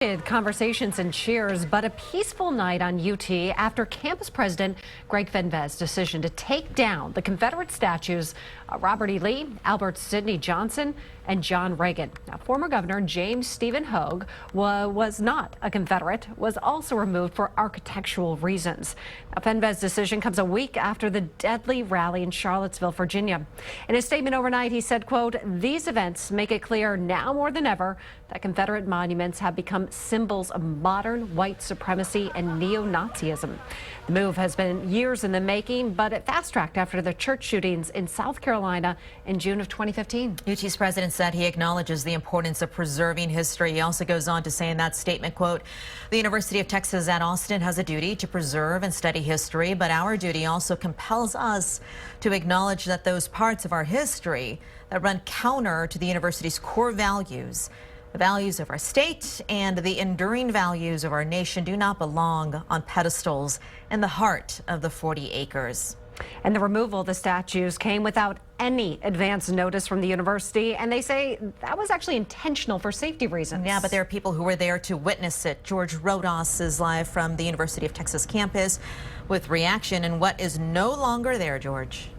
Conversations and cheers, but a peaceful night on UT after campus president Greg Fenves' decision to take down the Confederate statues of Robert E. Lee, Albert Sidney Johnston, and John Reagan. Now, former Governor James Stephen Hogg was not a Confederate, was also removed for architectural reasons. Now, Fenves' decision comes a week after the deadly rally in Charlottesville, Virginia. In a statement overnight, he said, quote, "These events make it clear now more than ever that Confederate monuments have become symbols of modern white supremacy and neo-Nazism." The move has been years in the making, but it fast-tracked after the church shootings in South Carolina in June of 2015. UT's president said he acknowledges the importance of preserving history. He also goes on to say in that statement, quote, "The University of Texas at Austin has a duty to preserve and study history, but our duty also compels us to acknowledge that those parts of our history that run counter to the university's core values, the values of our state and the enduring values of our nation, do not belong on pedestals in the heart of the 40 acres. And the removal of the statues came without any advance notice from the university, and they say that was actually intentional for safety reasons. Yeah, but there are people who were there to witness it. George Rodas is live from the University of Texas campus with reaction and what is no longer there, George.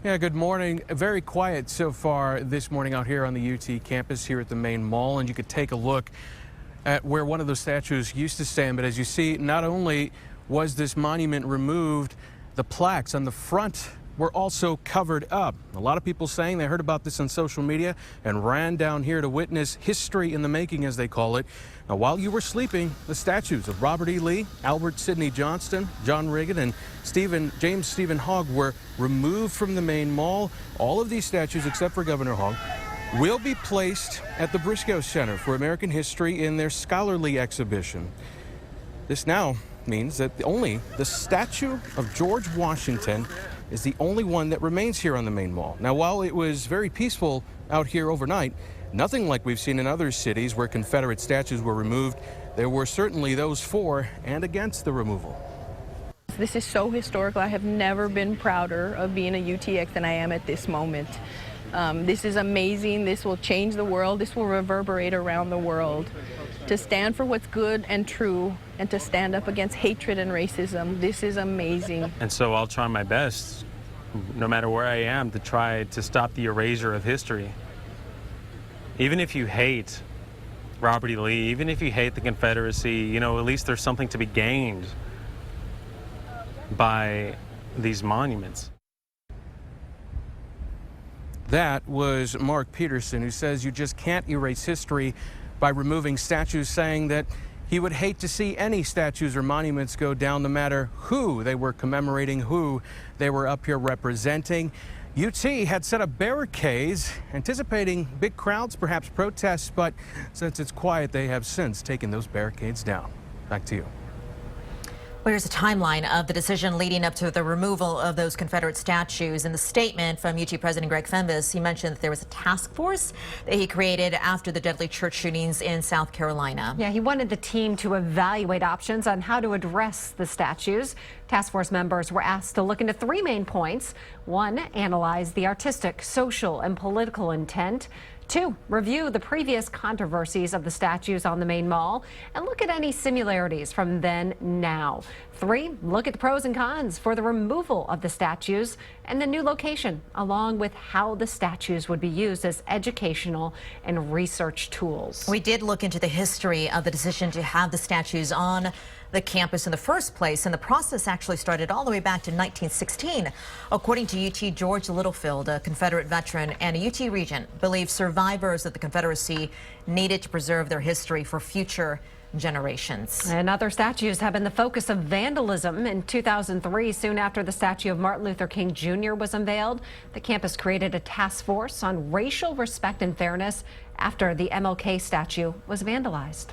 Yeah, good morning. Very quiet so far this morning out here on the UT campus here at the main mall, and you could take a look at where one of those statues used to stand. But as you see, not only was this monument removed, the plaques on the front were also covered up. A lot of people saying they heard about this on social media and ran down here to witness history in the making, as they call it. Now, while you were sleeping, the statues of Robert E. Lee, Albert Sidney Johnston, John Reagan, and James Stephen Hogg were removed from the main mall. All of these statues, except for Governor Hogg, will be placed at the Briscoe Center for American History in their scholarly exhibition. This now means that only the statue of George Washington is the only one that remains here on the main mall. Now, while it was very peaceful out here overnight, nothing like we've seen in other cities where Confederate statues were removed, there were certainly those for and against the removal. This is so historical. I have never been prouder of being a UTX than I am at this moment. This is amazing. This will change the world. This will reverberate around the world. To stand for what's good and true and to stand up against hatred and racism, this is amazing. And so I'll try my best, no matter where I am, to try to stop the erasure of history. Even if you hate Robert E. Lee, even if you hate the Confederacy, you know, at least there's something to be gained by these monuments. That was Mark Peterson, who says you just can't erase history by removing statues, saying that he would hate to see any statues or monuments go down, no matter who they were commemorating, who they were up here representing. UT had set up barricades, anticipating big crowds, perhaps protests, but since it's quiet, they have since taken those barricades down. Back to you. Well, here's a timeline of the decision leading up to the removal of those Confederate statues. In the statement from UT President Greg Fenves, he mentioned that there was a task force that he created after the deadly church shootings in South Carolina. Yeah, he wanted the team to evaluate options on how to address the statues. Task force members were asked to look into three main points. One, analyze the artistic, social, and political intent. Two, review the previous controversies of the statues on the main mall and look at any similarities from then now. Three, look at the pros and cons for the removal of the statues and the new location, along with how the statues would be used as educational and research tools. We did look into the history of the decision to have the statues on the campus in the first place, and the process actually started all the way back to 1916. According to UT George Littlefield, a Confederate veteran and a UT regent, believes survivors of the Confederacy needed to preserve their history for future generations. And other statues have been the focus of vandalism. In 2003, soon after the statue of Martin Luther King Jr. was unveiled, the campus created a task force on racial respect and fairness after the MLK statue was vandalized.